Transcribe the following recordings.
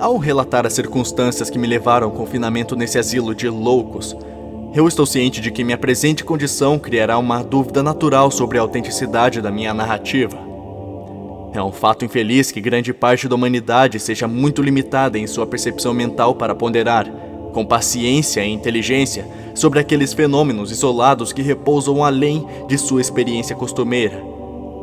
Ao relatar as circunstâncias que me levaram ao confinamento nesse asilo de loucos, eu estou ciente de que minha presente condição criará uma dúvida natural sobre a autenticidade da minha narrativa. É um fato infeliz que grande parte da humanidade seja muito limitada em sua percepção mental para ponderar, com paciência e inteligência, sobre aqueles fenômenos isolados que repousam além de sua experiência costumeira,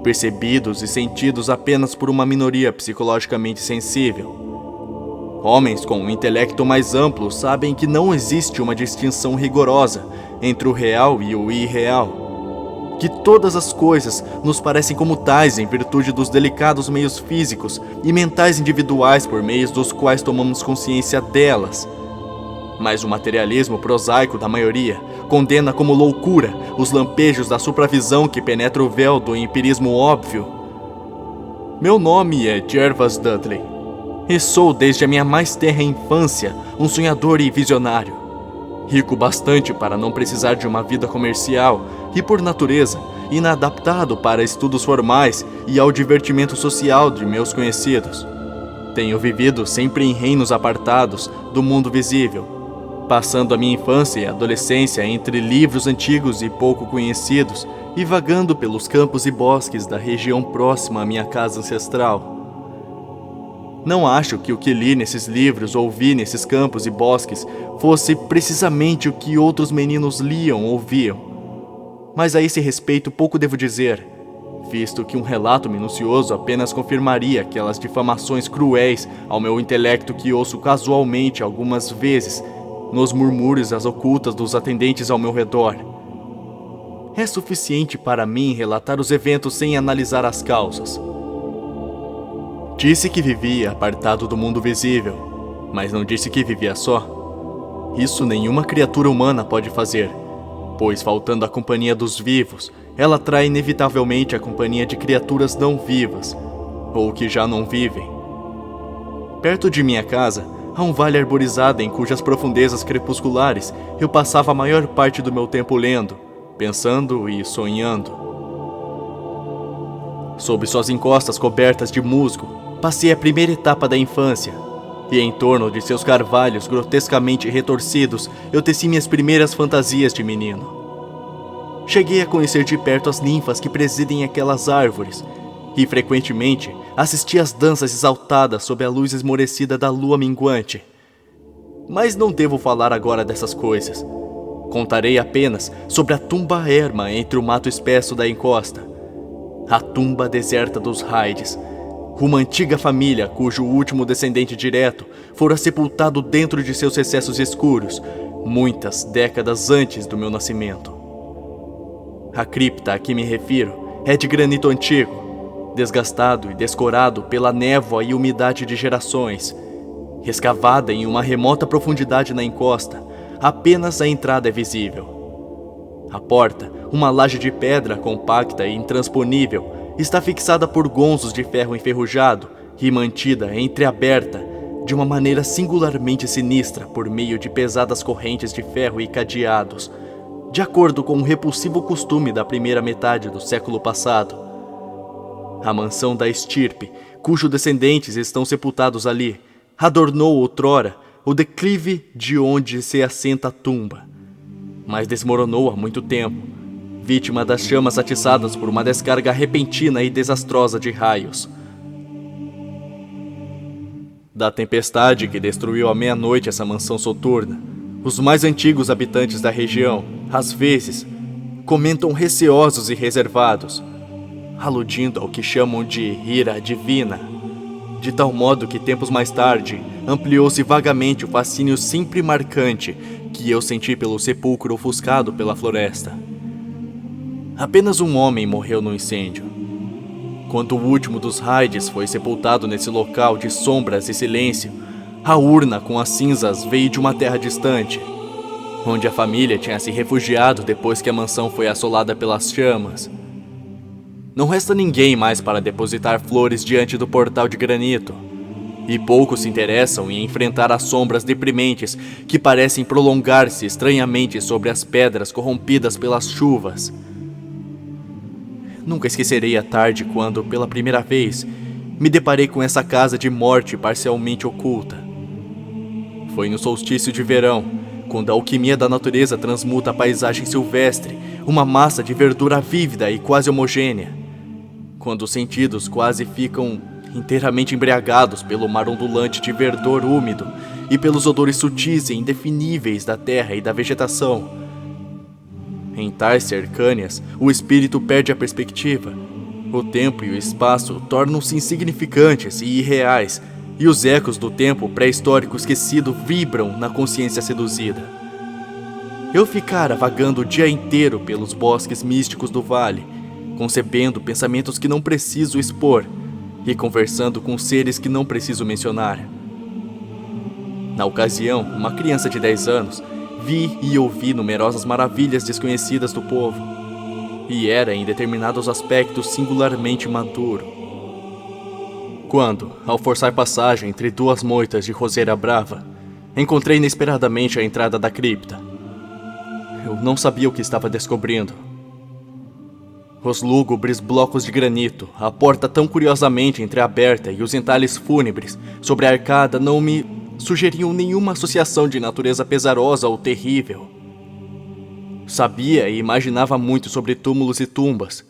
percebidos e sentidos apenas por uma minoria psicologicamente sensível. Homens com um intelecto mais amplo sabem que não existe uma distinção rigorosa entre o real e o irreal, que todas as coisas nos parecem como tais em virtude dos delicados meios físicos e mentais individuais por meios dos quais tomamos consciência delas. Mas o materialismo prosaico da maioria condena como loucura os lampejos da supravisão que penetra o véu do empirismo óbvio. Meu nome é Gervas Dudley. E sou, desde a minha mais tenra infância, um sonhador e visionário. Rico bastante para não precisar de uma vida comercial e, por natureza, inadaptado para estudos formais e ao divertimento social de meus conhecidos. Tenho vivido sempre em reinos apartados do mundo visível, passando a minha infância e adolescência entre livros antigos e pouco conhecidos e vagando pelos campos e bosques da região próxima à minha casa ancestral. Não acho que o que li nesses livros ou vi nesses campos e bosques fosse precisamente o que outros meninos liam ou viam. Mas a esse respeito pouco devo dizer, visto que um relato minucioso apenas confirmaria aquelas difamações cruéis ao meu intelecto que ouço casualmente algumas vezes nos murmúrios às ocultas dos atendentes ao meu redor. É suficiente para mim relatar os eventos sem analisar as causas. Disse que vivia apartado do mundo visível, mas não disse que vivia só. Isso nenhuma criatura humana pode fazer, pois faltando a companhia dos vivos, ela atrai inevitavelmente a companhia de criaturas não vivas, ou que já não vivem. Perto de minha casa, há um vale arborizado em cujas profundezas crepusculares eu passava a maior parte do meu tempo lendo, pensando e sonhando. Sob suas encostas cobertas de musgo, passei a primeira etapa da infância, e em torno de seus carvalhos grotescamente retorcidos, eu teci minhas primeiras fantasias de menino. Cheguei a conhecer de perto as ninfas que presidem aquelas árvores, e frequentemente assisti às danças exaltadas sob a luz esmorecida da lua minguante. Mas não devo falar agora dessas coisas. Contarei apenas sobre a tumba erma entre o mato espesso da encosta, a tumba deserta dos Hydes, uma antiga família cujo último descendente direto fora sepultado dentro de seus recessos escuros, muitas décadas antes do meu nascimento. A cripta a que me refiro é de granito antigo, desgastado e descorado pela névoa e umidade de gerações. Escavada em uma remota profundidade na encosta, apenas a entrada é visível. A porta, uma laje de pedra compacta e intransponível, está fixada por gonzos de ferro enferrujado e mantida entreaberta de uma maneira singularmente sinistra por meio de pesadas correntes de ferro e cadeados, de acordo com o repulsivo costume da primeira metade do século passado. A mansão da estirpe, cujos descendentes estão sepultados ali, adornou outrora o declive de onde se assenta a tumba, mas desmoronou há muito tempo, vítima das chamas atiçadas por uma descarga repentina e desastrosa de raios. Da tempestade que destruiu à meia-noite essa mansão soturna, os mais antigos habitantes da região, às vezes, comentam receosos e reservados, aludindo ao que chamam de ira divina, de tal modo que tempos mais tarde ampliou-se vagamente o fascínio sempre marcante que eu senti pelo sepulcro ofuscado pela floresta. Apenas um homem morreu no incêndio. Quando o último dos Hydes foi sepultado nesse local de sombras e silêncio, a urna com as cinzas veio de uma terra distante, onde a família tinha se refugiado depois que a mansão foi assolada pelas chamas. Não resta ninguém mais para depositar flores diante do portal de granito, e poucos se interessam em enfrentar as sombras deprimentes que parecem prolongar-se estranhamente sobre as pedras corrompidas pelas chuvas. Nunca esquecerei a tarde quando, pela primeira vez, me deparei com essa casa de morte parcialmente oculta. Foi no solstício de verão, quando a alquimia da natureza transmuta a paisagem silvestre, uma massa de verdura vívida e quase homogênea. Quando os sentidos quase ficam inteiramente embriagados pelo mar ondulante de verdor úmido e pelos odores sutis e indefiníveis da terra e da vegetação. Em tais cercâneas, o espírito perde a perspectiva. O tempo e o espaço tornam-se insignificantes e irreais, e os ecos do tempo pré-histórico esquecido vibram na consciência seduzida. Eu ficara vagando o dia inteiro pelos bosques místicos do vale, concebendo pensamentos que não preciso expor e conversando com seres que não preciso mencionar. Na ocasião, uma criança de 10 anos, vi e ouvi numerosas maravilhas desconhecidas do povo, e era em determinados aspectos singularmente maduro. Quando, ao forçar passagem entre duas moitas de roseira brava, encontrei inesperadamente a entrada da cripta. Eu não sabia o que estava descobrindo. Os lúgubres blocos de granito, a porta tão curiosamente entreaberta e os entalhes fúnebres sobre a arcada não me sugeriam nenhuma associação de natureza pesarosa ou terrível. Sabia e imaginava muito sobre túmulos e tumbas,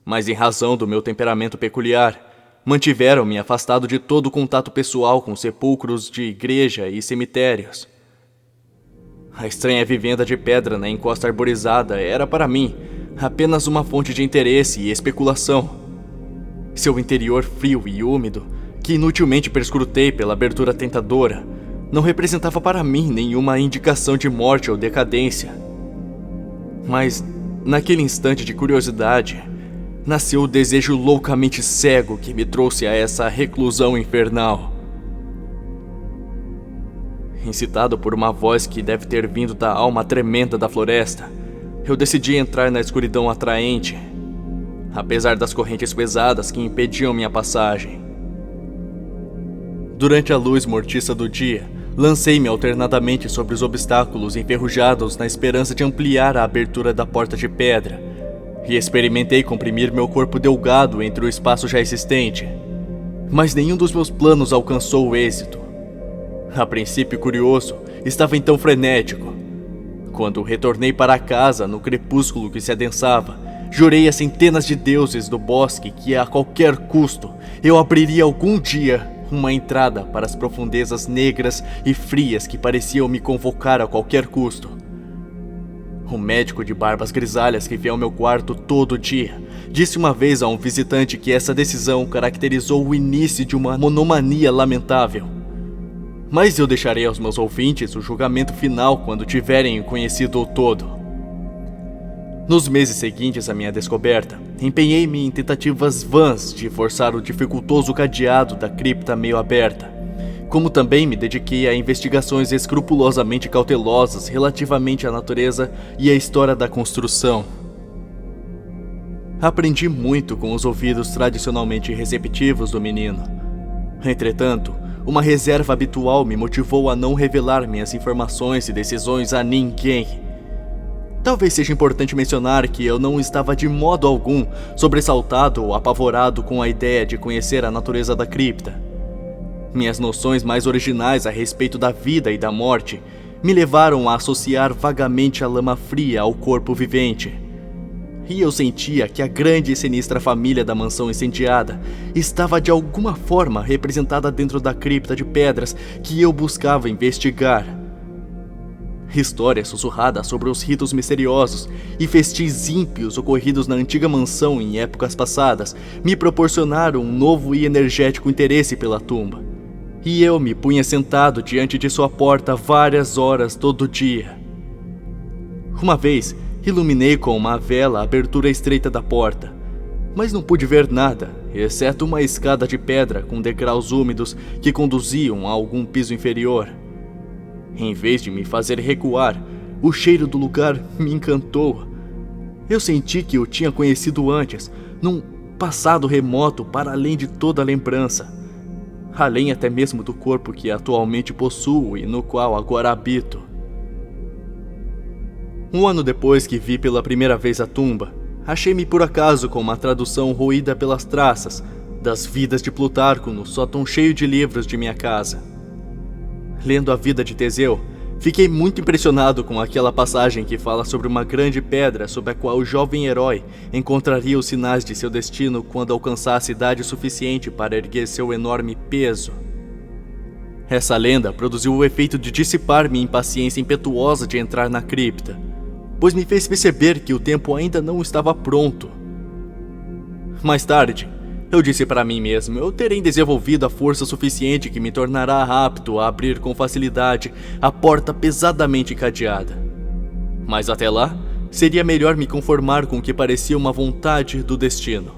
mas em razão do meu temperamento peculiar, mantiveram-me afastado de todo contato pessoal com sepulcros de igreja e cemitérios. A estranha vivenda de pedra na encosta arborizada era para mim apenas uma fonte de interesse e especulação. Seu interior frio e úmido, que inutilmente perscrutei pela abertura tentadora, não representava para mim nenhuma indicação de morte ou decadência. Mas, naquele instante de curiosidade, nasceu o desejo loucamente cego que me trouxe a essa reclusão infernal. Incitado por uma voz que deve ter vindo da alma tremenda da floresta, eu decidi entrar na escuridão atraente, apesar das correntes pesadas que impediam minha passagem. Durante a luz mortiça do dia, lancei-me alternadamente sobre os obstáculos enferrujados na esperança de ampliar a abertura da porta de pedra, e experimentei comprimir meu corpo delgado entre o espaço já existente. Mas nenhum dos meus planos alcançou o êxito. A princípio curioso, estava então frenético. Quando retornei para casa no crepúsculo que se adensava, jurei a centenas de deuses do bosque que a qualquer custo eu abriria algum dia uma entrada para as profundezas negras e frias que pareciam me convocar a qualquer custo. O médico de barbas grisalhas que via ao meu quarto todo dia disse uma vez a um visitante que essa decisão caracterizou o início de uma monomania lamentável. Mas eu deixarei aos meus ouvintes o julgamento final quando tiverem conhecido o todo. Nos meses seguintes à minha descoberta, empenhei-me em tentativas vãs de forçar o dificultoso cadeado da cripta meio aberta, como também me dediquei a investigações escrupulosamente cautelosas relativamente à natureza e à história da construção. Aprendi muito com os ouvidos tradicionalmente receptivos do menino. Entretanto, uma reserva habitual me motivou a não revelar minhas informações e decisões a ninguém. Talvez seja importante mencionar que eu não estava de modo algum sobressaltado ou apavorado com a ideia de conhecer a natureza da cripta. Minhas noções mais originais a respeito da vida e da morte me levaram a associar vagamente a lama fria ao corpo vivente. E eu sentia que a grande e sinistra família da mansão incendiada estava de alguma forma representada dentro da cripta de pedras que eu buscava investigar. Histórias sussurradas sobre os ritos misteriosos e festins ímpios ocorridos na antiga mansão em épocas passadas me proporcionaram um novo e energético interesse pela tumba. E eu me punha sentado diante de sua porta várias horas todo dia. Uma vez, iluminei com uma vela a abertura estreita da porta, mas não pude ver nada, exceto uma escada de pedra com degraus úmidos que conduziam a algum piso inferior. Em vez de me fazer recuar, o cheiro do lugar me encantou. Eu senti que o tinha conhecido antes, num passado remoto para além de toda lembrança. Além até mesmo do corpo que atualmente possuo e no qual agora habito. Um ano depois que vi pela primeira vez a tumba, achei-me por acaso com uma tradução roída pelas traças das vidas de Plutarco no sótão cheio de livros de minha casa. Lendo a vida de Teseu, fiquei muito impressionado com aquela passagem que fala sobre uma grande pedra sob a qual o jovem herói encontraria os sinais de seu destino quando alcançasse idade suficiente para erguer seu enorme peso. Essa lenda produziu o efeito de dissipar minha impaciência impetuosa de entrar na cripta, pois me fez perceber que o tempo ainda não estava pronto. Mais tarde, eu disse para mim mesmo, eu terei desenvolvido a força suficiente que me tornará apto a abrir com facilidade a porta pesadamente cadeada. Mas até lá, seria melhor me conformar com o que parecia uma vontade do destino.